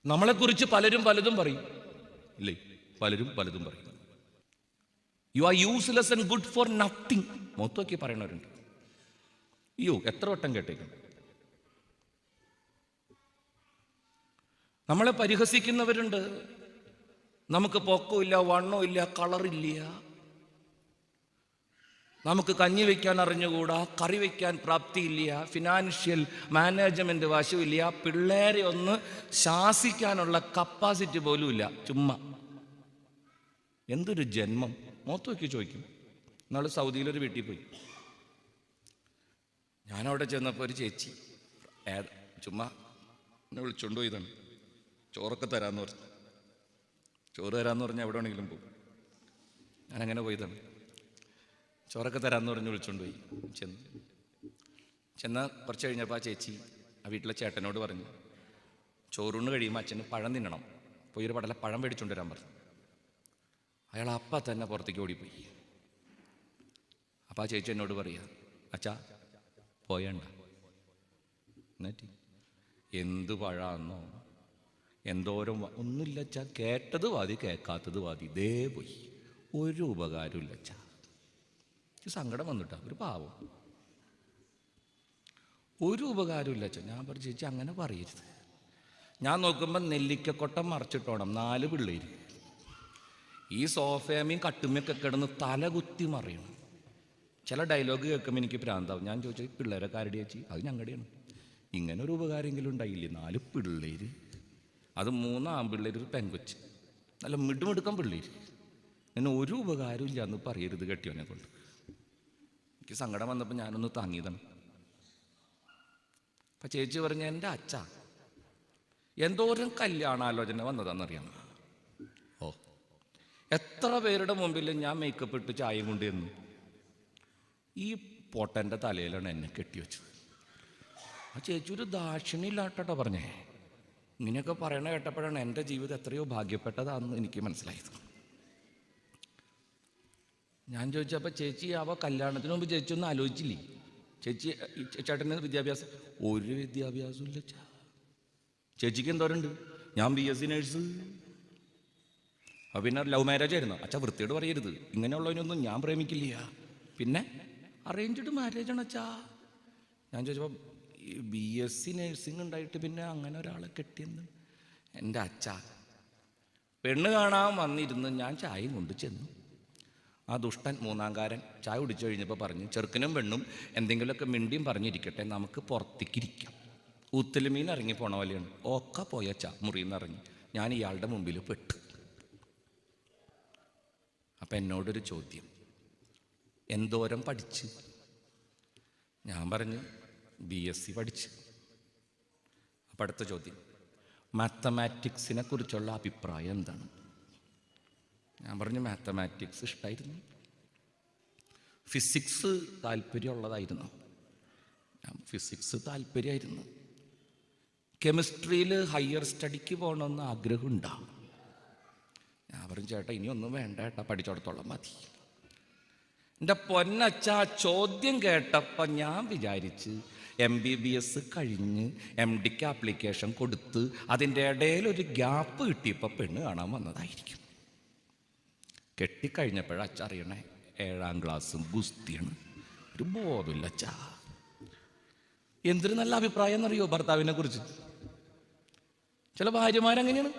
നമ്മളെക്കുറിച്ച് പലരും പലതും പറയും, ഇല്ലേ? പലരും പലതും പറയും. You are useless and good for nothing. മൊത്തമൊക്കെ പറയണവരുണ്ട്. അയ്യോ, എത്ര വട്ടം കേട്ടേക്കും. നമ്മളെ പരിഹസിക്കുന്നവരുണ്ട്. നമുക്ക് പൊക്കമില്ല, വണ്ണമില്ല, കളറില്ല, നമുക്ക് കഞ്ഞി വയ്ക്കാൻ അറിഞ്ഞുകൂടാ, കറി വയ്ക്കാൻ പ്രാപ്തിയില്ല, ഫിനാൻഷ്യൽ മാനേജ്മെന്റ് വശമില്ല, പിള്ളേരെ ഒന്ന് ശാസിക്കാനുള്ള കപ്പാസിറ്റി പോലും ഇല്ല. ചുമ്മാ എന്തൊരു ജന്മം. മൊത്തമൊക്കെ ചോദിക്കും. നാളെ സൗദിയിലൊരു വീട്ടിൽ പോയി. ഞാനവിടെ ചെന്നപ്പോൾ ഒരു ചേച്ചി ചുമ്മാ എന്നെ വിളിച്ചുകൊണ്ട് പോയതാണ്. ചോറൊക്കെ തരാമെന്ന് പറഞ്ഞു. ചോറ് തരാമെന്ന് പറഞ്ഞാൽ എവിടെ വേണമെങ്കിലും പോകും. ഞാനങ്ങനെ പോയതാണ്. ചോറൊക്കെ തരാമെന്ന് പറഞ്ഞ് വിളിച്ചുകൊണ്ട് പോയി. ചെന്ന് കുറച്ച് കഴിഞ്ഞപ്പോൾ ആ ചേച്ചി ആ വീട്ടിലെ ചേട്ടനോട് പറഞ്ഞു, ചോറൂണ് കഴിയുമ്പോൾ അച്ഛന് പഴം തിന്നണം, പോയി ഒരു പടല പഴം മേടിച്ചുകൊണ്ട് വരാൻ പറഞ്ഞു. അയാൾ അപ്പം തന്നെ പുറത്തേക്ക് ഓടിപ്പോയി. അപ്പം ആ ചേച്ചി എന്നോട് പറയുക, അച്ഛാ പോയണ്ട. എന്നിട്ട് എന്ത് പഴാന്നോ എന്തോരം. ഒന്നുമില്ല അച്ഛാ, കേട്ടത് വാതി കേൾക്കാത്തത് വാതി, ഇതേ പോയി, ഒരു ഉപകാരമില്ല അച്ഛാ. സങ്കടം വന്നിട്ടാ, ഒരു പാവം, ഒരു ഉപകാരമില്ല അച്ഛൻ. ഞാൻ പറഞ്ഞു, ചേച്ചി അങ്ങനെ പറയരുത്. ഞാൻ നോക്കുമ്പോൾ നെല്ലിക്കക്കൊട്ടം മറിച്ചിട്ടോണം 4 പിള്ളേര് ഈ സോഫയമേയും കട്ടുമ്മയൊക്കെ കിടന്ന് തലകുത്തി മറിയണം. ചില ഡയലോഗ് കേൾക്കുമ്പോൾ എനിക്ക് ഭ്രാന്താവും. ഞാൻ ചോദിച്ചു, പിള്ളേരൊക്കെ ആരുടെ ചേച്ചി? അത് ഞങ്ങളുടെയാണ്. ഇങ്ങനെ ഒരു ഉപകാരമെങ്കിലും ഉണ്ടായില്ലേ? 4 പിള്ളേര്, അത് 3 ആൺപിള്ളേര്, ഒരു പെൺകൊച്ച്, നല്ല മിടുമിടുക്കം പിള്ളേര്. എന്നെ ഒരു ഉപകാരവും ഇല്ല എന്ന് പറയരുത് കെട്ടിയവനെ കൊണ്ട്. എനിക്ക് സങ്കടം വന്നപ്പോൾ ഞാനൊന്ന് താങ്ങിയതാണ്. അപ്പം ചേച്ചി പറഞ്ഞ, എൻ്റെ അച്ഛ എന്തോരം കല്യാണാലോചന വന്നതാണെന്നറിയാം. ഓ, എത്ര പേരുടെ മുമ്പിൽ ഞാൻ മേക്കപ്പ് ഇട്ട് ചായയും കൊണ്ട് ചെന്നു. ഈ പൊട്ടൻ്റെ തലയിലാണ് എന്നെ കെട്ടിവെച്ചത്. ആ ചേച്ചി ഒരു ദാക്ഷിണ്യമില്ലാട്ടോ പറഞ്ഞേ. ഇങ്ങനെയൊക്കെ പറയണ കേട്ടപ്പോഴാണ് എൻ്റെ ജീവിതം എത്രയോ ഭാഗ്യപ്പെട്ടതാണെന്ന് എനിക്ക് മനസ്സിലായത്. ഞാൻ ചോദിച്ചപ്പോൾ ചേച്ചി അവ കല്യാണത്തിന് മുമ്പ് ചേച്ചി ഒന്നും ആലോചിച്ചില്ലേ? ചേച്ചി ചേട്ടന് വിദ്യാഭ്യാസം? ഒരു വിദ്യാഭ്യാസവും ഇല്ല. ചേച്ചിക്ക് എന്തോരുണ്ട്? ഞാൻ BSc നേഴ്സ്. പിന്നെ ലവ് മാരേജ് ആയിരുന്നു. അച്ഛാ വൃത്തിയോട് പറയരുത്, ഇങ്ങനെയുള്ളതിനൊന്നും ഞാൻ പ്രേമിക്കില്ല. പിന്നെ അറേഞ്ച്ഡ് മാരേജാണ് അച്ഛാ. ഞാൻ ചോദിച്ചപ്പോൾ BSc നേഴ്സിംഗ് ഉണ്ടായിട്ട് പിന്നെ അങ്ങനെ ഒരാളെ കെട്ടിയെന്ന്. എൻ്റെ അച്ഛ, പെണ്ണ് കാണാൻ വന്നിരുന്ന് ഞാൻ ചായയും കൊണ്ട് ചെന്നു. ആ ദുഷ്ടൻ 3ാംകാരൻ ചായ കുടിച്ചു കഴിഞ്ഞപ്പോൾ പറഞ്ഞു, ചെറുക്കനും പെണ്ണും എന്തെങ്കിലുമൊക്കെ മിണ്ടിയും പറഞ്ഞിരിക്കട്ടെ, നമുക്ക് പുറത്തേക്കിരിക്കാം. ഊത്തലുമീൻ ഇറങ്ങി പോണ പോലെയാണ്. ഒക്കെ പോയച്ചാ മുറിയിൽ നിന്ന് ഇറങ്ങി. ഞാൻ ഇയാളുടെ മുമ്പിൽ പെട്ടു. അപ്പം എന്നോടൊരു ചോദ്യം, എന്തോരം പഠിച്ച്? ഞാൻ പറഞ്ഞു, BSc പഠിച്ച്. അപ്പം അടുത്ത ചോദ്യം, മാത്തമാറ്റിക്സിനെ കുറിച്ചുള്ള അഭിപ്രായം എന്താണ്? ഞാൻ പറഞ്ഞു, മാത്തമാറ്റിക്സ് ഇഷ്ടമായിരുന്നു. ഫിസിക്സ് താല്പര്യമുള്ളതായിരുന്നു. ഫിസിക്സ് താല്പര്യമായിരുന്നു. കെമിസ്ട്രിയിൽ ഹയർ സ്റ്റഡിക്ക് പോകണമെന്ന് ആഗ്രഹമുണ്ടാവും. ഞാൻ പറഞ്ഞു, ചേട്ടാ ഇനിയൊന്നും വേണ്ട ചേട്ടാ, പഠിച്ചോടത്തോളം മതി. എൻ്റെ പൊന്നച്ച, ചോദ്യം കേട്ടപ്പോൾ ഞാൻ വിചാരിച്ച് MBBS കഴിഞ്ഞ് MDക്ക് ആപ്ലിക്കേഷൻ കൊടുത്ത് അതിൻ്റെ ഇടയിലൊരു ഗ്യാപ്പ് കിട്ടിയപ്പോൾ പെണ്ണ് കാണാൻ വന്നതായിരിക്കും. കെട്ടിക്കഴിഞ്ഞപ്പോഴാ അച്ഛ അറിയണേ 7ാം ക്ലാസ്സും ഗുസ്തിയാണ്. ഒരു ബോധമില്ല അച്ഛാ. എന്തൊരു നല്ല അഭിപ്രായം എന്നറിയോ ഭർത്താവിനെ കുറിച്ച്? ചില ഭാര്യമാരങ്ങനെയാണ്.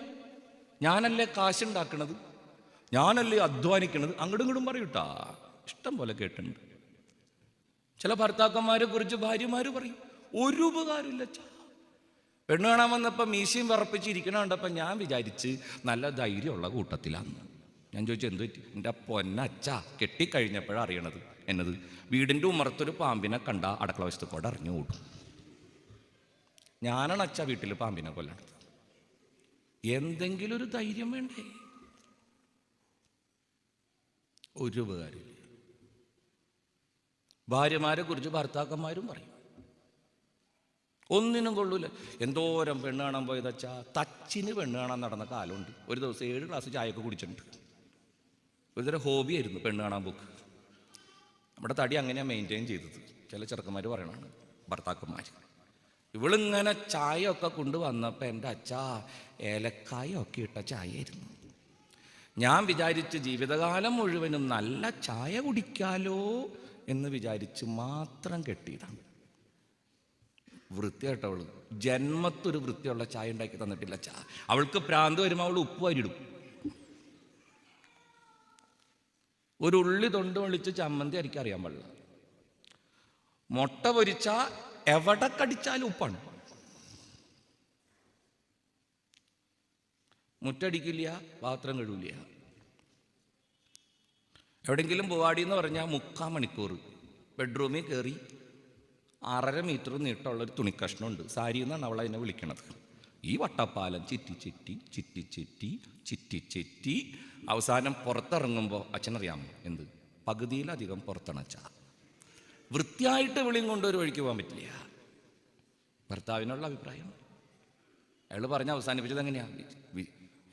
ഞാനല്ലേ കാശുണ്ടാക്കണത്, ഞാനല്ലേ അധ്വാനിക്കണത്, അങ്ങോട്ടും ഇങ്ങോട്ടും പറയൂട്ടാ. ഇഷ്ടം പോലെ കേട്ടിട്ടുണ്ട്. ചില ഭർത്താക്കന്മാരെ കുറിച്ച് ഭാര്യമാർ പറയും, ഒരു ഉപകാരമില്ല അച്ഛാ. പെണ്ണ് കാണാൻ വന്നപ്പോൾ മീശയും വിറപ്പിച്ചിരിക്കണ കണ്ടപ്പോൾ ഞാൻ വിചാരിച്ച് നല്ല ധൈര്യമുള്ള കൂട്ടത്തിലാന്ന്. ഞാൻ ചോദിച്ചു, എന്ത് പറ്റി? എൻ്റെ പൊന്നച്ച, കെട്ടിക്കഴിഞ്ഞപ്പോഴാണ് അറിയണത് എന്നത്, വീടിൻ്റെ ഉമ്മറത്തൊരു പാമ്പിനെ കണ്ട അടുക്കള വശത്ത് കൂടെ അറിഞ്ഞു കൂടും. ഞാനാണ് അച്ഛ വീട്ടിൽ പാമ്പിനെ കൊല്ലണത്. എന്തെങ്കിലും ഒരു ധൈര്യം വേണ്ടേ? ഒരു ഉപകാരമില്ല. ഭാര്യമാരെ കുറിച്ച് ഭർത്താക്കന്മാരും പറയും, ഒന്നിനും കൊള്ളൂല. എന്തോരം പെണ്ണ് കാണാൻ പോയതച്ചാ. തച്ചിന് പെണ്ണ് കാണാൻ നടന്ന കാലമുണ്ട്. ഒരു ദിവസം 7 ഗ്ലാസ് ചായയൊക്കെ കുടിച്ചിട്ടുണ്ട്. ഒരു തരം ഹോബിയായിരുന്നു പെണ്ണ് കാണാൻ പോക്ക്. നമ്മുടെ തടി അങ്ങനെയാണ് മെയിൻറ്റെയിൻ ചെയ്തത്. ചില ചെറുക്കന്മാർ പറയണതാണ് ഭർത്താക്കന്മാർ. ഇവളിങ്ങനെ ചായ ഒക്കെ കൊണ്ടുവന്നപ്പോൾ എൻ്റെ അച്ഛാ ഏലക്കായ ഒക്കെ ഇട്ട ചായയായിരുന്നു. ഞാൻ വിചാരിച്ച് ജീവിതകാലം മുഴുവനും നല്ല ചായ കുടിക്കാലോ എന്ന് വിചാരിച്ച് മാത്രം കെട്ടിയതാണ്. വൃത്തിയായിട്ടവള് ജന്മത്തൊരു വൃത്തിയുള്ള ചായ ഉണ്ടാക്കി തന്നിട്ടില്ല. അവൾക്ക് പ്രാന്ത് വരുമ്പോൾ അവൾ ഉപ്പ് വരിടും. ഒരു ഉള്ളി തൊണ്ട് വിളിച്ച് ചമ്മന്തി എനിക്കറിയാൻ പാടില്ല. മുട്ട പൊരിച്ച എവിടെ കടിച്ചാലും ഉപ്പാണ്. മുറ്റടിക്കില്ല, പാത്രം കഴുകില്ല. എവിടെയെങ്കിലും പോവാടി എന്ന് പറഞ്ഞാൽ 3/4 മണിക്കൂർ ബെഡ്റൂമിൽ കയറി 6.5 മീറ്റർ നീട്ടമുള്ളൊരു തുണിക്കഷ്ണമുണ്ട്, സാരി എന്നാണ് അവൾ അതിനെ വിളിക്കണത്. ഈ വട്ടപ്പാലം ചിറ്റി ചിറ്റി ചിറ്റി ചിറ്റി ചിറ്റി ചിറ്റി അവസാനം പുറത്തിറങ്ങുമ്പോൾ അച്ഛനറിയാമോ എന്ത്? പകുതിയിലധികം പുറത്തണച്ച. വൃത്തിയായിട്ട് വിളിയും കൊണ്ട് ഒരു വഴിക്ക് പോകാൻ പറ്റില്ല. ഭർത്താവിനുള്ള അഭിപ്രായം അയാൾ പറഞ്ഞ് അവസാനിപ്പിച്ചത് എങ്ങനെയാ?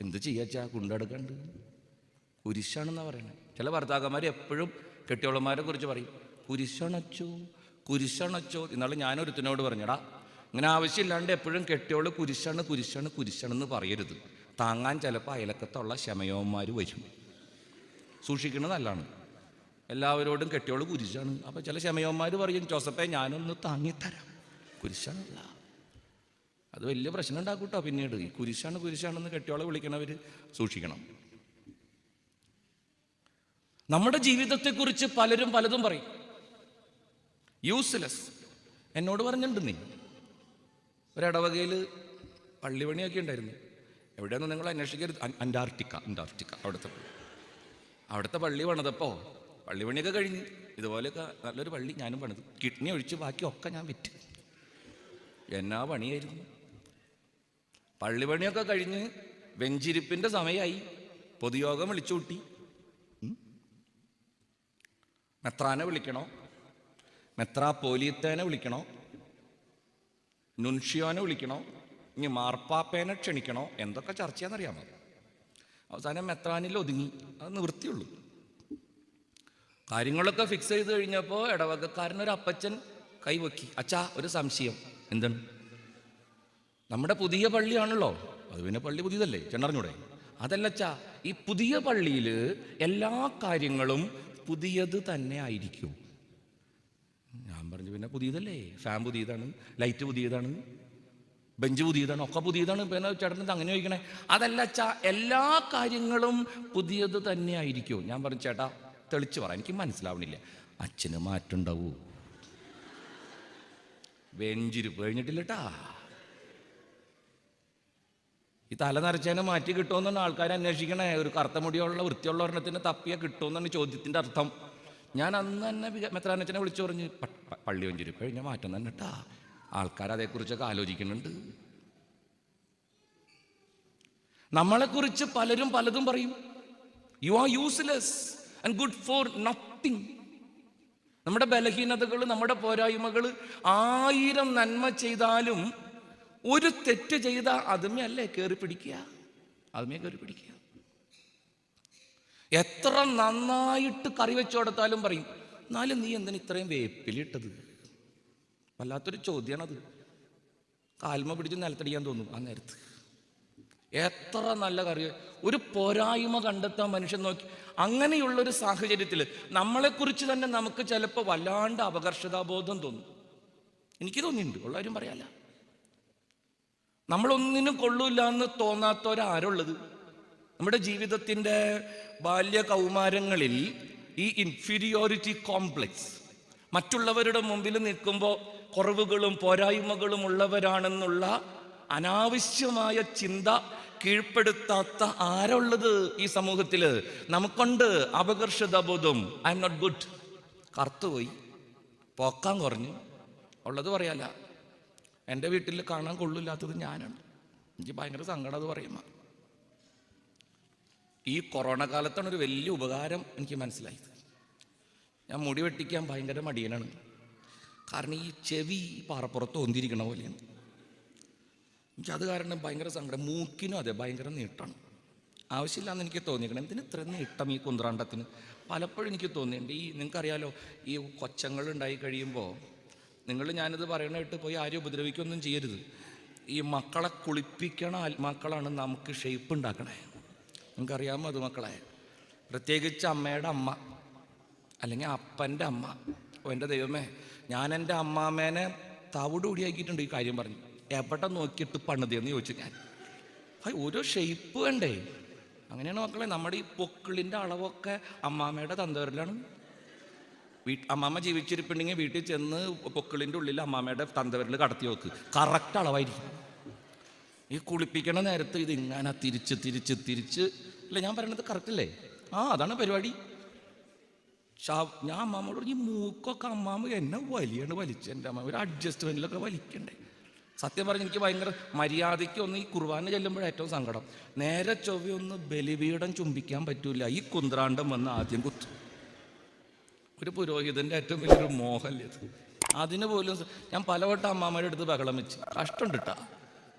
എന്ത് ചെയ്യാച്ചാ, കൊണ്ടെടുക്കണ്ട് കുരിശാണെന്നാണ് പറയണത്. ചില ഭർത്താക്കന്മാർ എപ്പോഴും കെട്ടിയോളന്മാരെ കുറിച്ച് പറയും, കുരിശണച്ചോ കുരിശണച്ചോ. ഇന്നാൾ ഞാനൊരുത്തിനോട് പറഞ്ഞടാ, ഇങ്ങനെ ആവശ്യമില്ലാണ്ട് എപ്പോഴും കെട്ടിയോള് കുരിശാണ് കുരിശാണ് കുരിശാണെന്ന് പറയരുത്. താങ്ങാൻ ചിലപ്പോൾ അയലക്കത്തുള്ള ശമയോന്മാർ വരും. സൂക്ഷിക്കുന്നത് നല്ലതാണ്. എല്ലാവരോടും കെട്ടിയോള് കുരിശാണ്. അപ്പോൾ ചില ശമയോന്മാർ പറയും, ജോസഫേ ഞാനൊന്ന് താങ്ങിത്തരാം, കുരിശാണല്ല. അത് വലിയ പ്രശ്നം ഉണ്ടാക്കൂട്ടോ പിന്നീട്. ഈ കുരിശാണ് കുരിശാണെന്ന് കെട്ടിയോളെ വിളിക്കണവർ സൂക്ഷിക്കണം. നമ്മുടെ ജീവിതത്തെക്കുറിച്ച് പലരും പലതും പറയും. യൂസ്ലെസ്. എന്നോട് പറഞ്ഞിട്ടുണ്ട്, നീ ഒരിടവകയിൽ പള്ളിപണിയൊക്കെ ഉണ്ടായിരുന്നു. എവിടെയൊന്നും നിങ്ങൾ അന്വേഷിക്കരുത്, അന്റാർട്ടിക്ക അവിടുത്തെ പള്ളി പണിതപ്പോൾ പള്ളിപണിയൊക്കെ കഴിഞ്ഞ് ഇതുപോലെയൊക്കെ നല്ലൊരു പള്ളി ഞാനും പണിത്. കിഡ്നി ഒഴിച്ച് ബാക്കിയൊക്കെ ഞാൻ വിറ്റ്. എന്നാ പണിയായിരുന്നു. പള്ളിപണിയൊക്കെ കഴിഞ്ഞ് വെഞ്ചിരിപ്പിൻ്റെ സമയമായി. പൊതുയോഗം വിളിച്ചു കൂട്ടി. മെത്രാനെ വിളിക്കണോ, മെത്രാപ്പോലീത്തേനെ വിളിക്കണോ, നുൻഷിയോനെ വിളിക്കണോ, ഇനി മാർപ്പാപ്പേനെ ക്ഷണിക്കണോ, എന്തൊക്കെ ചർച്ചയാണെന്നറിയാമോ? അവസാനം മെത്രാനിൽ ഒതുങ്ങി. അത് നിവൃത്തിയുള്ളൂ. കാര്യങ്ങളൊക്കെ ഫിക്സ് ചെയ്ത് കഴിഞ്ഞപ്പോൾ ഇടവകക്കാരനൊരു അപ്പച്ചൻ കൈവക്കി. അച്ഛാ ഒരു സംശയം. എന്താണ്? നമ്മുടെ പുതിയ പള്ളിയാണല്ലോ, അത് പിന്നെ പള്ളി പുതിയതല്ലേ, ചെന്നറിഞ്ഞൂടെ? അതല്ലച്ചാ, ഈ പുതിയ പള്ളിയിൽ എല്ലാ കാര്യങ്ങളും പുതിയത് തന്നെ ആയിരിക്കും. ഞാൻ പറഞ്ഞു, പിന്നെ പുതിയതല്ലേ, ഫാൻ പുതിയതാണ്, ലൈറ്റ് പുതിയതാണ്, ബെഞ്ച് പുതിയതാണ്, ഒക്കെ പുതിയതാണ്. പിന്നെ ചേട്ടൻ അങ്ങനെ ചോദിക്കണേ? അതല്ലച്ചാ, എല്ലാ കാര്യങ്ങളും പുതിയത് തന്നെ ആയിരിക്കും. ഞാൻ പറഞ്ഞു, ചേട്ടാ തെളിച്ച് പറ, എനിക്ക് മനസ്സിലാവണില്ല. അച്ഛന് മാറ്റുണ്ടാവൂ. ബെഞ്ചിരിപ്പ് കഴിഞ്ഞിട്ടില്ലട്ടാ. ഈ തല നരച്ചതിനെ മാറ്റി കിട്ടുമെന്നാണ് ആൾക്കാർ അന്വേഷിക്കണേ. ഒരു കറുത്ത മുടിയുള്ള വൃത്തിയുള്ള ഒരെണ്ണത്തിന് തപ്പിയാൽ കിട്ടുമെന്നാണ് ചോദ്യത്തിൻ്റെ അർത്ഥം. ഞാൻ അന്ന് തന്നെ മെത്രാനച്ചനെ വിളിച്ചു പറഞ്ഞ്, പള്ളി വെഞ്ചിരിപ്പ് കഴിഞ്ഞാൽ മാറ്റം തന്നെ കേട്ടാ. ആൾക്കാർ അതേക്കുറിച്ചൊക്കെ ആലോചിക്കുന്നുണ്ട്. നമ്മളെക്കുറിച്ച് പലരും പലതും പറയും. You are useless and good for nothing. നമ്മുടെ ബലഹീനതകൾ, നമ്മുടെ പോരായ്മകൾ, 1000 നന്മ ചെയ്താലും ഒരു തെറ്റ് ചെയ്ത അതുമേ അല്ലേ കയറി പിടിക്കുക. എത്ര നന്നായിട്ട് കറി വെച്ചു കൊടുത്താലും പറയും, എന്നാലും നീ എന്തിനാ ഇത്രയും വേപ്പിലിട്ടത്? വല്ലാത്തൊരു ചോദ്യമാണത്. കാൽമ പിടിച്ച് നിലത്തടിക്കാൻ തോന്നും ആ നേരത്ത്. എത്ര നല്ല കറി, ഒരു പോരായ്മ കണ്ടെത്താൻ മനുഷ്യൻ നോക്കി. അങ്ങനെയുള്ളൊരു സാഹചര്യത്തിൽ നമ്മളെക്കുറിച്ച് തന്നെ നമുക്ക് ചിലപ്പോൾ വല്ലാണ്ട് അപകർഷതാബോധം തോന്നും. എനിക്ക് തോന്നിയിട്ടുണ്ട്, ഉള്ള കാര്യം പറയാല്ല. നമ്മളൊന്നിനും കൊള്ളൂല്ല എന്ന് തോന്നാത്തവരാരുള്ളത്? നമ്മുടെ ജീവിതത്തിൻ്റെ ബാല്യ കൗമാരങ്ങളിൽ ഈ ഇൻഫീരിയോറിറ്റി കോംപ്ലക്സ്, മറ്റുള്ളവരുടെ മുമ്പിൽ നിൽക്കുമ്പോൾ കുറവുകളും പോരായ്മകളും ഉള്ളവരാണെന്നുള്ള അനാവശ്യമായ ചിന്ത കീഴ്പ്പെടുത്താത്ത ആരുള്ളത് ഈ സമൂഹത്തിൽ? നമുക്കുണ്ട് അപകർഷതാബോധം. I'm not good. കറുത്തുപോയി, പോക്കാൻ കുറഞ്ഞു, ഉള്ളത് പറയാല. എൻ്റെ വീട്ടിൽ കാണാൻ കൊള്ളില്ലാത്തത് ഞാനാണ്. എനിക്ക് ഭയങ്കര സങ്കടം അത് പറയുമ്പോൾ. ഈ കൊറോണ കാലത്താണ് ഒരു വലിയ ഉപകാരം എനിക്ക് മനസ്സിലായത്. ഞാൻ മുടി വെട്ടിക്കാൻ ഭയങ്കര മടിയനാണ്. കാരണം ഈ ചെവി പാറപ്പുറത്ത് ഒന്നിരിക്കണ പോലെയാണ്. എനിക്കത് കാരണം ഭയങ്കര സങ്കടം. മൂക്കിനും അതെ, ഭയങ്കര നീട്ടാണ്. ആവശ്യമില്ലാന്ന് എനിക്ക് തോന്നിയിരിക്കണം. എന്തിന് ഇത്ര നീട്ടം ഈ കുന്ത്രാണ്ടത്തിന്? പലപ്പോഴും എനിക്ക് തോന്നിയിട്ടുണ്ട്. ഈ നിങ്ങൾക്കറിയാലോ, ഈ കൊച്ചങ്ങൾ ഉണ്ടായി കഴിയുമ്പോൾ നിങ്ങൾ ഞാനിത് പറയണായിട്ട് പോയി ആരും ഉപദ്രവിക്കൊന്നും ചെയ്യരുത്. ഈ മക്കളെ കുളിപ്പിക്കണ ആത്മാക്കളാണ് നമുക്ക് ഷേപ്പ് ഉണ്ടാക്കണേ. നിങ്ങൾക്കറിയാമോ അത് മക്കളെ? പ്രത്യേകിച്ച് അമ്മയുടെ അമ്മ അല്ലെങ്കിൽ അപ്പൻ്റെ അമ്മ. എൻ്റെ ദൈവമേ, ഞാൻ എൻ്റെ അമ്മാമ്മേനെ തവിട് കൂടിയാക്കിയിട്ടുണ്ട് ഈ കാര്യം പറഞ്ഞു. എവിടെ നോക്കിയിട്ട് പണിതെന്ന് ചോദിച്ചു ഞാൻ. ഓരോ ഷേപ്പ് വേണ്ടേ? അങ്ങനെയാണ് മക്കളെ. നമ്മുടെ ഈ പൊക്കിളിൻ്റെ അളവൊക്കെ അമ്മാമ്മയുടെ തന്തവരിലാണ്. അമ്മാമ്മ ജീവിച്ചിരിപ്പുണ്ടെങ്കിൽ വീട്ടിൽ ചെന്ന് പൊക്കിളിൻ്റെ ഉള്ളിൽ അമ്മാമ്മയുടെ തന്തവരിൽ കടത്തി നോക്ക്, കറക്റ്റ് അളവായിരിക്കും. ഈ കുളിപ്പിക്കണ നേരത്ത് ഇതിങ്ങനെ തിരിച്ച് തിരിച്ച് തിരിച്ച് അല്ലേ ഞാൻ പറയണത്? കറക്റ്റ് അല്ലേ? അതാണ് പരിപാടി. ഞാൻ അമ്മാമ്മോട് പറഞ്ഞു, ഈ മൂക്കൊക്കെ അമ്മാമ്മ എന്നെ വലിച്ച് എൻ്റെ അമ്മ ഒരു അഡ്ജസ്റ്റ്മെൻറ്റിലൊക്കെ വലിക്കണ്ടേ. സത്യം പറഞ്ഞ് എനിക്ക് ഭയങ്കര മര്യാദയ്ക്ക് ഒന്ന് ഈ കുർബാന ചെല്ലുമ്പോഴേ ഏറ്റവും സങ്കടം. നേരെ ചൊവ്വയൊന്ന് ബലിപീഠം ചുംബിക്കാൻ പറ്റൂല. ഈ കുന്ത്രാണ്ടം വന്ന് ആദ്യം കുത്തും. ഒരു പുരോഹിതൻ്റെ ഏറ്റവും വലിയൊരു മോഹല്ലേ അത്. അതിന് പോലും ഞാൻ പലവട്ടം അമ്മാമ്മയുടെ അടുത്ത് ബഹളം വെച്ച്. കഷ്ടമുണ്ട് കേട്ടാ.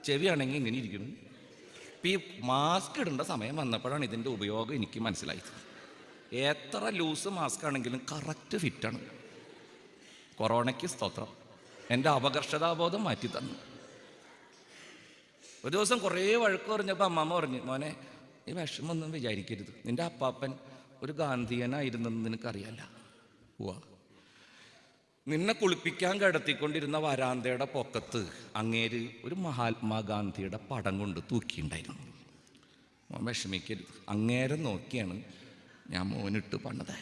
ചെവിയാണെങ്കിൽ ഇങ്ങനെ ഇരിക്കുന്നു. ഇപ്പം ഈ മാസ്ക് ഇടേണ്ട സമയം വന്നപ്പോഴാണ് ഇതിൻ്റെ ഉപയോഗം എനിക്ക് മനസ്സിലായത്. എത്ര ലൂസ് മാസ്ക് ആണെങ്കിലും കറക്റ്റ് ഫിറ്റാണ്. കൊറോണയ്ക്ക് സ്തോത്രം. എൻ്റെ അപകർഷതാബോധം മാറ്റി തന്നു. ഒരു ദിവസം കുറേ വഴക്ക് പറഞ്ഞപ്പോൾ അമ്മാമ്മ പറഞ്ഞു, മോനെ ഈ വിഷമൊന്നും വിചാരിക്കരുത്. നിൻ്റെ അപ്പാപ്പൻ ഒരു ഗാന്ധിയനായിരുന്നെന്ന് നിനക്കറിയാല്ല. നിന്നെ കുളിപ്പിക്കാൻ കിടത്തിക്കൊണ്ടിരുന്ന വരാന്തയുടെ പൊക്കത്ത് അങ്ങേര് ഒരു മഹാത്മാഗാന്ധിയുടെ പടം കൊണ്ട് തൂക്കിയിട്ടുണ്ടായിരുന്നു. മോൻ വിഷമിക്കരുത്. അങ്ങേരെ നോക്കിയാണ് ഞാൻ മോനിട്ട് പണിത്.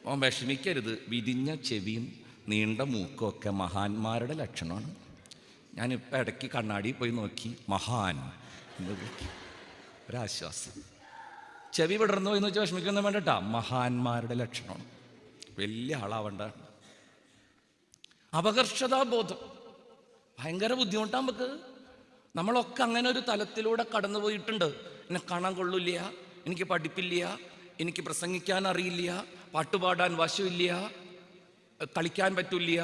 മോൻ വിഷമിക്കരുത്. വിരിഞ്ഞ ചെവിയും നീണ്ട മൂക്കുമൊക്കെ മഹാന്മാരുടെ ലക്ഷണമാണ്. ഞാനിപ്പോൾ ഇടയ്ക്ക് കണ്ണാടിയിൽ പോയി നോക്കി, മഹാൻ എന്ന് വിളിക്കും. ഒരാശ്വാസം. ചെവി വിടർന്നു എന്ന് വെച്ചാൽ വിഷമിക്കൊന്നും വേണ്ടട്ടാ. മഹാന്മാരുടെ ലക്ഷണമാണ്. വലിയ ആളാവണ്ട. അപകർഷതാബോധം ഭയങ്കര ബുദ്ധിമുട്ടാണ് നമുക്ക്. നമ്മളൊക്കെ അങ്ങനെ ഒരു തലത്തിലൂടെ കടന്നു പോയിട്ടുണ്ട്. എന്നെ കാണാൻ കൊള്ളില്ല, എനിക്ക് പഠിപ്പില്ല, എനിക്ക് പ്രസംഗിക്കാൻ അറിയില്ല, പാട്ടുപാടാൻ വശമില്ല, കളിക്കാൻ പറ്റില്ല,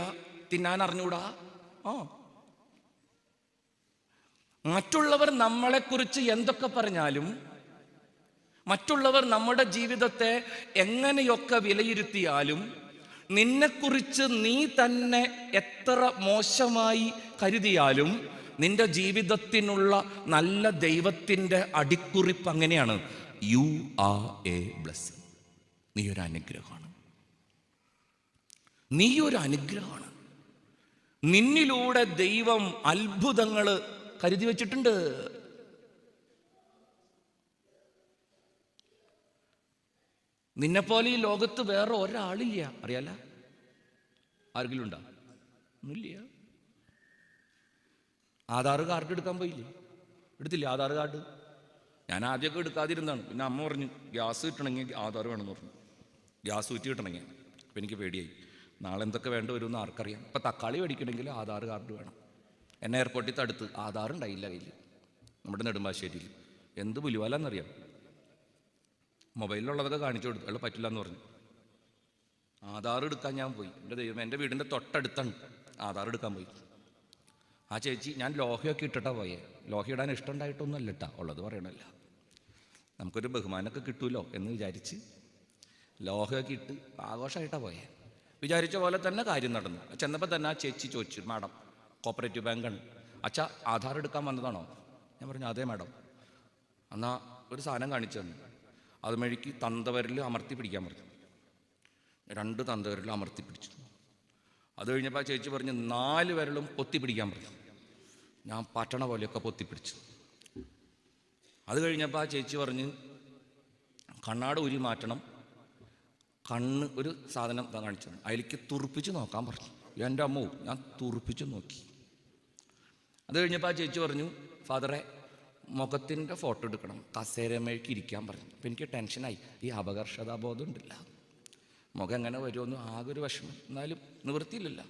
തിന്നാൻ അറിഞ്ഞൂടാ. മറ്റുള്ളവർ നമ്മളെക്കുറിച്ച് എന്തൊക്കെ പറഞ്ഞാലും, മറ്റുള്ളവർ നമ്മുടെ ജീവിതത്തെ എങ്ങനെയൊക്കെ വിലയിരുത്തിയാലും, നിന്നെക്കുറിച്ച് നീ തന്നെ എത്ര മോശമായി കരുതിയാലും, നിന്റെ ജീവിതത്തിനുള്ള നല്ല ദൈവത്തിൻ്റെ അടിക്കുറിപ്പ് അങ്ങനെയാണ്. You are A blessing. നീ ഒരു അനുഗ്രഹമാണ്. നീ ഒരു അനുഗ്രഹമാണ്. നിന്നിലൂടെ ദൈവം അത്ഭുതങ്ങൾ കരുതി വച്ചിട്ടുണ്ട്. നിന്നെപ്പോലെ ഈ ലോകത്ത് വേറെ ഒരാളില്ല. അറിയാല? ആരെങ്കിലും ഉണ്ടോ? ഒന്നുമില്ല. ആധാർ കാർഡ് എടുക്കാൻ പോയില്ലേ? എടുത്തില്ല ആധാർ കാർഡ്. ഞാൻ ആദ്യമൊക്കെ എടുക്കാതിരുന്നതാണ്. പിന്നെ അമ്മ പറഞ്ഞു ഗ്യാസ് കിട്ടണമെങ്കിൽ ആധാർ വേണമെന്ന് പറഞ്ഞു. ഗ്യാസ് ഊറ്റി കിട്ടണമെങ്കിൽ. അപ്പം എനിക്ക് പേടിയായി. നാളെ എന്തൊക്കെ വേണ്ടി വരുമെന്ന് ആർക്കറിയാം. ഇപ്പം തക്കാളി മേടിക്കണമെങ്കിൽ ആധാർ കാർഡ് വേണം. എന്നെ എയർപോർട്ടിൽ തടുത്ത് ആധാർ ഉണ്ടായില്ല കയ്യിൽ. നമ്മുടെ നെടുമ്പാശ്ശേരിയിൽ എന്ത് പുലിവാലെന്നറിയാം. മൊബൈലിലുള്ളതൊക്കെ കാണിച്ചു കൊടുത്തു. അയാൾ പറ്റില്ല എന്ന് പറഞ്ഞു. ആധാർ എടുക്കാൻ ഞാൻ പോയി. എൻ്റെ ദൈവം, എൻ്റെ വീടിൻ്റെ തൊട്ടടുത്താണ്. ആധാർ എടുക്കാൻ പോയി. ആ ചേച്ചി, ഞാൻ ലോഹയൊക്കെ ഇട്ടിട്ടാ പോയേ. ലോഹ ഇടാൻ ഇഷ്ടമുണ്ടായിട്ടൊന്നും അല്ല കേട്ടാ, ഉള്ളത് പറയണല്ല. നമുക്കൊരു ബഹുമാനമൊക്കെ കിട്ടുമല്ലോ എന്ന് വിചാരിച്ച് ലോഹയൊക്കെ ഇട്ട് ആഘോഷമായിട്ടാണ് പോയേ. വിചാരിച്ച പോലെ തന്നെ കാര്യം നടന്നു. ചെന്നപ്പോൾ തന്നെ ആ ചേച്ചി ചോദിച്ചു, മാഡം കോപ്പറേറ്റീവ് ബാങ്കാണ്, അച്ഛാ ആധാർ എടുക്കാൻ വന്നതാണോ? ഞാൻ പറഞ്ഞു അതെ മാഡം. എന്നാൽ ഒരു സാധനം കാണിച്ചു തന്നു. അത് മെഴുക്കി തന്തവരിൽ അമർത്തി പിടിക്കാൻ പറഞ്ഞു. 2 തന്തവരിൽ അമർത്തി പിടിച്ചു. അത് കഴിഞ്ഞപ്പോൾ ആ ചേച്ചി പറഞ്ഞ് 4 വിരലും പൊത്തി പിടിക്കാൻ പറഞ്ഞു. ഞാൻ പറ്റണ പോലെയൊക്കെ പൊത്തിപ്പിടിച്ചു. അത് കഴിഞ്ഞപ്പോൾ ആ ചേച്ചി പറഞ്ഞ് കണ്ണാട് ഊരി മാറ്റണം. കണ്ണ് ഒരു സാധനം കാണിച്ചു, അതിലേക്ക് തുറപ്പിച്ച് നോക്കാൻ പറഞ്ഞു. എൻ്റെ അമ്മോ, ഞാൻ തുറപ്പിച്ച് നോക്കി. അത് കഴിഞ്ഞപ്പോൾ ആ ചേച്ചി പറഞ്ഞു, ഫാദറെ മുഖത്തിൻ്റെ ഫോട്ടോ എടുക്കണം, കസേരമേക്ക് ഇരിക്കാൻ പറഞ്ഞു. അപ്പം എനിക്ക് ടെൻഷനായി. ഈ അപകർഷതാബോധം ഉണ്ടല്ല, മുഖം എങ്ങനെ വരുമെന്ന് ആകെ ഒരു വിഷമം. എന്നാലും നിവൃത്തിയില്ലല്ലോ.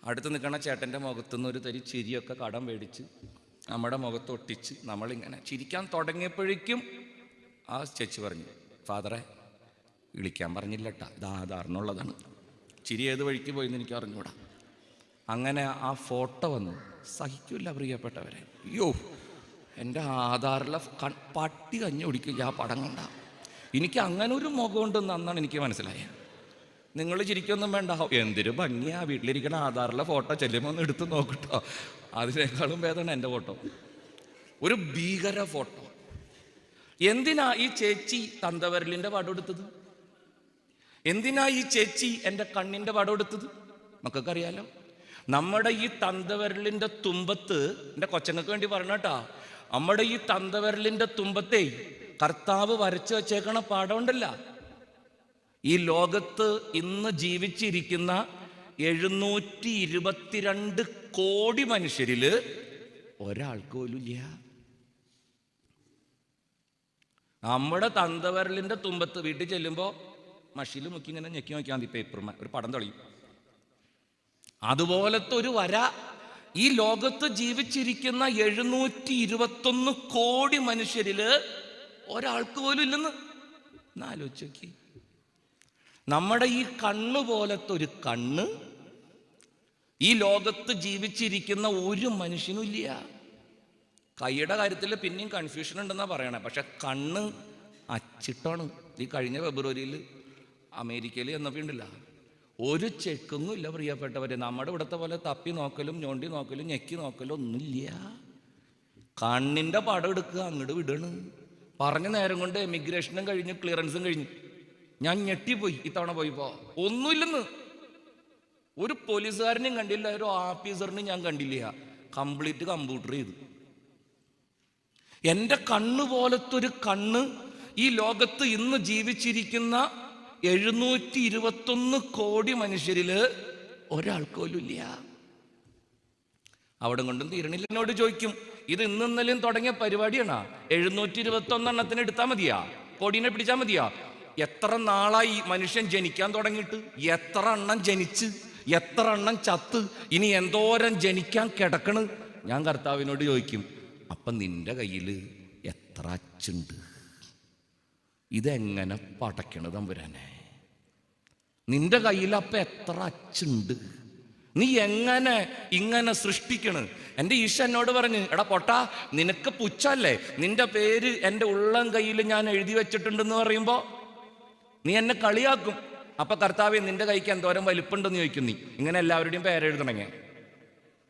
അടുത്ത് നിൽക്കണ ചേട്ടൻ്റെ മുഖത്തുനിന്ന് ഒരു തരി ചിരിയൊക്കെ കടം മേടിച്ച് നമ്മുടെ മുഖത്തൊട്ടിച്ച് നമ്മളിങ്ങനെ ചിരിക്കാൻ തുടങ്ങിയപ്പോഴേക്കും ആ ചേച്ചി പറഞ്ഞു, ഫാദറെ വിളിക്കാൻ പറഞ്ഞില്ല കേട്ടാ, ഇത് ആധാറിനുള്ളതാണ്. ചിരി ഏത് വഴിക്ക് പോയിന്ന് എനിക്ക് അറിഞ്ഞൂടാ. അങ്ങനെ ആ ഫോട്ടോ വന്നു. സഹിക്കില്ല പ്രിയപ്പെട്ടവരെ. അയ്യോ, എൻ്റെ ആധാറിലെ പട്ടി കഞ്ഞി കുടിക്കില്ല ആ പടം കണ്ട. എനിക്ക് അങ്ങനെ ഒരു മുഖമുണ്ടെന്ന് അന്നാണ് എനിക്ക് മനസ്സിലായത്. നിങ്ങൾ ചിരിക്കൊന്നും വേണ്ട, എന്തൊരു ഭംഗിയാ വീട്ടിലിരിക്കണ ആധാറിലെ ഫോട്ടോ ചെല്ലുമ്പോൾ ഒന്ന് എടുത്ത് നോക്കട്ടോ. അതിനേക്കാളും ഭേദമാണ് എൻ്റെ ഫോട്ടോ. ഒരു ഭീകര ഫോട്ടോ. എന്തിനാ ഈ ചേച്ചി തന്തവരലിൻ്റെ പടം എടുത്തത്? എന്തിനാ ഈ ചേച്ചി എൻ്റെ കണ്ണിൻ്റെ പടം എടുത്തത്? നമുക്കൊക്കെ നമ്മുടെ ഈ തന്തവരലിൻ്റെ തുമ്പത്ത്, എൻ്റെ കൊച്ചങ്ങൾക്ക് വേണ്ടി പറഞ്ഞാട്ടാ, നമ്മുടെ ഈ തന്തവരലിൻ്റെ തുമ്പത്തെ കർത്താവ് വരച്ചു വച്ചേക്കണ പടം ഉണ്ടല്ല, ഈ ലോകത്ത് ഇന്ന് ജീവിച്ചിരിക്കുന്ന 722 കോടി മനുഷ്യരില് ഒരാൾക്ക് പോലും ഇല്ല. നമ്മുടെ തന്തവരലിൻ്റെ തുമ്പത്ത് വീട്ടിൽ ചെല്ലുമ്പോൾ മഷിയിൽ മുക്കി ഇങ്ങനെ ഞെക്കി നോക്കിയാൽ മതി, പേപ്പർമാൻ ഒരു പടം തെളിയും. അതുപോലത്തെ ഒരു വര ഈ ലോകത്ത് ജീവിച്ചിരിക്കുന്ന 721 കോടി മനുഷ്യരില് ഒരാൾക്ക് പോലും ഇല്ലെന്ന് ആലോചിച്ച് നോക്കി. നമ്മുടെ ഈ കണ്ണ് പോലത്തെ ഒരു കണ്ണ് ഈ ലോകത്ത് ജീവിച്ചിരിക്കുന്ന ഒരു മനുഷ്യനും ഇല്ല. കൈയുടെ കാര്യത്തിൽ പിന്നെയും കൺഫ്യൂഷൻ ഉണ്ടെന്നാ പറയണേ, പക്ഷെ കണ്ണ് അച്ചിട്ടാണ്. ഈ കഴിഞ്ഞ ഫെബ്രുവരിയിൽ അമേരിക്കയിൽ എന്നപ്പോൾ ഉണ്ടല്ല, ഒരു ചെക്കൊന്നും ഇല്ല പ്രിയപ്പെട്ടവരെ. നമ്മുടെ ഇവിടുത്തെ പോലെ തപ്പി നോക്കലും ഞൊണ്ടി നോക്കലും ഞെക്കി നോക്കലും ഒന്നുമില്ല. കണ്ണിൻ്റെ പടം എടുക്കുക, അങ്ങോട്ട് വിടണ്. പറഞ്ഞ നേരം കൊണ്ട് എമിഗ്രേഷനും കഴിഞ്ഞ് ക്ലിയറൻസും കഴിഞ്ഞു. ഞാൻ ഞെട്ടിപ്പോയി ഇത്തവണ പോയിപ്പോ. ഒന്നുമില്ലെന്ന്. ഒരു പോലീസുകാരനെയും കണ്ടില്ല, ഒരു ഓഫീസറിനെയും ഞാൻ കണ്ടില്ല. കംപ്ലീറ്റ് കമ്പ്യൂട്ടർ ചെയ്തു. എൻ്റെ കണ്ണ് പോലത്തൊരു കണ്ണ് ഈ ലോകത്ത് ഇന്ന് ജീവിച്ചിരിക്കുന്ന 721 കോടി മനുഷ്യരില് ഒരാൾക്ക് പോലും ഇല്ല. അവിടെ കൊണ്ടും തീരണില്ല. എന്നോട് ചോദിക്കും, ഇത് ഇന്നലെയും തുടങ്ങിയ പരിപാടിയാണോ? 721 എടുത്താൽ മതിയാ? കോടീനെ പിടിച്ചാൽ മതിയാ? എത്ര നാളായി മനുഷ്യൻ ജനിക്കാൻ തുടങ്ങിയിട്ട്? എത്ര എണ്ണം ജനിച്ച്, എത്ര എണ്ണം ചത്ത്, ഇനി എന്തോരം ജനിക്കാൻ കിടക്കണ്? ഞാൻ കർത്താവിനോട് ചോദിക്കും, അപ്പം നിന്റെ കയ്യിൽ എത്ര അച്ചുണ്ട്? ഇതെങ്ങനെ പടയ്ക്കണത് തമ്പുരാനെ? നിന്റെ കയ്യിൽ അപ്പം എത്ര അച്ചുണ്ട്? നീ എങ്ങനെ ഇങ്ങനെ സൃഷ്ടിക്കണ്? എൻ്റെ ഈശോ എന്നോട് പറഞ്ഞ്, എടാ പൊട്ടാ, നിനക്ക് പുച്ഛല്ലേ? നിന്റെ പേര് എൻ്റെ ഉള്ളം കയ്യിൽ ഞാൻ എഴുതി വെച്ചിട്ടുണ്ടെന്ന് പറയുമ്പോൾ നീ എന്നെ കളിയാക്കും. അപ്പൊ കർത്താവേ, നിന്റെ കൈക്ക് എന്തോരം വലിപ്പുണ്ടെന്ന് ചോദിക്കും. നീ ഇങ്ങനെ എല്ലാവരുടെയും പേരെഴുതണങ്ങ,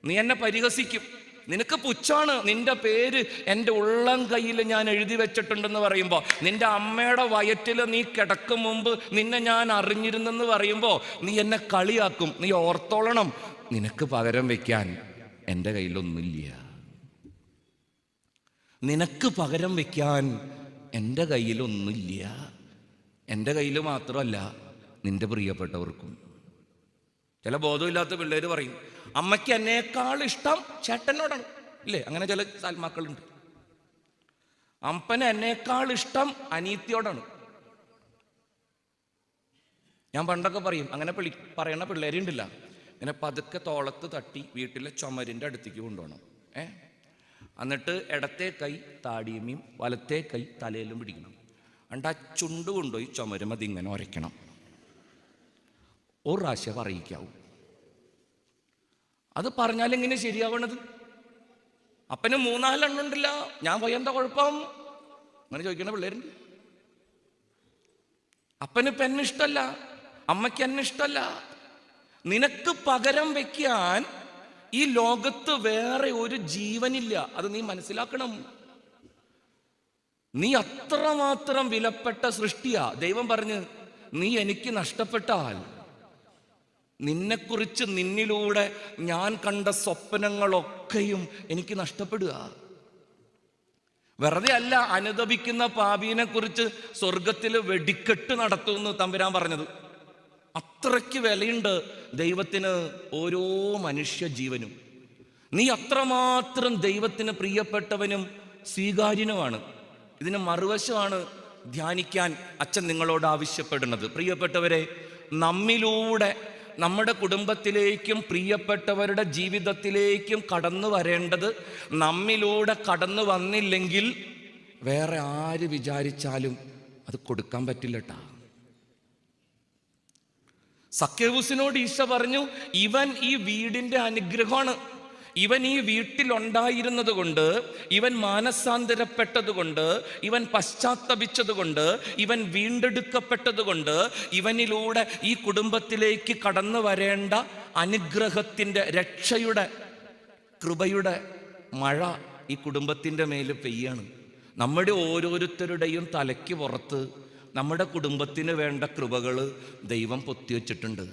നീ എന്നെ പരിഹസിക്കും. നിനക്ക് പുച്ഛാണ്, നിന്റെ പേര് എൻ്റെ ഉള്ളം കയ്യിൽ ഞാൻ എഴുതി വെച്ചിട്ടുണ്ടെന്ന് പറയുമ്പോൾ, നിന്റെ അമ്മയുടെ വയറ്റിൽ നീ കിടക്കും മുമ്പ് നിന്നെ ഞാൻ അറിഞ്ഞിരുന്നെന്ന് പറയുമ്പോൾ നീ എന്നെ കളിയാക്കും. നീ ഓർത്തോളണം, നിനക്ക് പകരം വെക്കാൻ എൻ്റെ കയ്യിലൊന്നുമില്ല. നിനക്ക് പകരം വെക്കാൻ എൻ്റെ കയ്യിലൊന്നുമില്ല. എൻ്റെ കയ്യിൽ മാത്രമല്ല, നിന്റെ പ്രിയപ്പെട്ടവർക്കും. ചില ബോധമില്ലാത്ത പിള്ളേർ പറയും, അമ്മയ്ക്ക് എന്നേക്കാൾ ഇഷ്ടം ചേട്ടനോടാണ്. ഇല്ലേ? അങ്ങനെ ചില സാൽമാക്കളുണ്ട്. അപ്പന് എന്നേക്കാൾ ഇഷ്ടം അനീത്തിയോടാണ്. ഞാൻ പണ്ടൊക്കെ പറയും, അങ്ങനെ പറയണ പിള്ളേരുണ്ടല്ല, ഇങ്ങനെ പതുക്കെ തോളത്ത് തട്ടി വീട്ടിലെ ചുമരിൻ്റെ അടുത്തേക്ക് കൊണ്ടുപോകണം. എന്നിട്ട് ഇടത്തെ കൈ താടിയമ്മയും വലത്തെ കൈ തലയിലും പിടിക്കണം. എന്നിട്ട് ആ ചുണ്ട് കൊണ്ടുപോയി ചുമരുമതി ഇങ്ങനെ ഉരയ്ക്കണം. ഒരു പ്രാവശ്യം പറയിക്കാവും. അത് പറഞ്ഞാലെങ്ങനെ ശരിയാവണത്? അപ്പന് 3-4 എണ്ണം ഉണ്ടല്ല, ഞാൻ പോയി എന്താ കുഴപ്പം? അങ്ങനെ ചോദിക്കണ പിള്ളേരുണ്ട്. അപ്പന് ഇപ്പം എന്നെ ഇഷ്ടമല്ല, അമ്മയ്ക്ക് എന്നെ ഇഷ്ടമല്ല. നിനക്ക് പകരം വെക്കാൻ ഈ ലോകത്ത് വേറെ ഒരു ജീവനില്ല. അത് നീ മനസ്സിലാക്കണം. നീ അത്രമാത്രം വിലപ്പെട്ട സൃഷ്ടിയാ. ദൈവം പറഞ്ഞ്, നീ എനിക്ക് നഷ്ടപ്പെട്ടാൽ നിന്നെക്കുറിച്ച് നിന്നിലൂടെ ഞാൻ കണ്ട സ്വപ്നങ്ങളൊക്കെയും എനിക്ക് നഷ്ടപ്പെടുക. വെറുതെ അല്ല അനുതപിക്കുന്ന പാപീനെ കുറിച്ച് സ്വർഗത്തിൽ വെടിക്കെട്ട് നടത്തുമെന്ന് തമ്പുരാൻ പറഞ്ഞത്. അത്രയ്ക്ക് വിലയുണ്ട് ദൈവത്തിന് ഓരോ മനുഷ്യ ജീവനും. നീ അത്രമാത്രം ദൈവത്തിന് പ്രിയപ്പെട്ടവനും സ്വീകാര്യനുമാണ്. ഇതിന് മറുവശമാണ് ധ്യാനിക്കാൻ അച്ഛൻ നിങ്ങളോട് ആവശ്യപ്പെടുന്നത്. പ്രിയപ്പെട്ടവരെ, നമ്മിലൂടെ നമ്മുടെ കുടുംബത്തിലേക്കും പ്രിയപ്പെട്ടവരുടെ ജീവിതത്തിലേക്കും കടന്നു വരേണ്ടത് നമ്മിലൂടെ കടന്നു വന്നില്ലെങ്കിൽ വേറെ ആര് വിചാരിച്ചാലും അത് കൊടുക്കാൻ പറ്റില്ലട്ടാ. സക്കേവൂസിനോട് ഈശോ പറഞ്ഞു, ഇവൻ ഈ വീടിന്റെ അനുഗ്രഹമാണ്. ഇവൻ ഈ വീട്ടിലുണ്ടായിരുന്നത് കൊണ്ട്, ഇവൻ മാനസാന്തരപ്പെട്ടത് കൊണ്ട്, ഇവൻ പശ്ചാത്തപിച്ചത് കൊണ്ട്, ഇവൻ വീണ്ടെടുക്കപ്പെട്ടത് കൊണ്ട്, ഇവനിലൂടെ ഈ കുടുംബത്തിലേക്ക് കടന്നു വരേണ്ട അനുഗ്രഹത്തിൻ്റെ, രക്ഷയുടെ, കൃപയുടെ മഴ ഈ കുടുംബത്തിൻ്റെ മേൽ പെയ്യാണ്. നമ്മുടെ ഓരോരുത്തരുടെയും തലയ്ക്ക് പുറത്ത് നമ്മുടെ കുടുംബത്തിന് വേണ്ട കൃപകൾ ദൈവം പൊത്തിവെച്ചിട്ടുണ്ട്.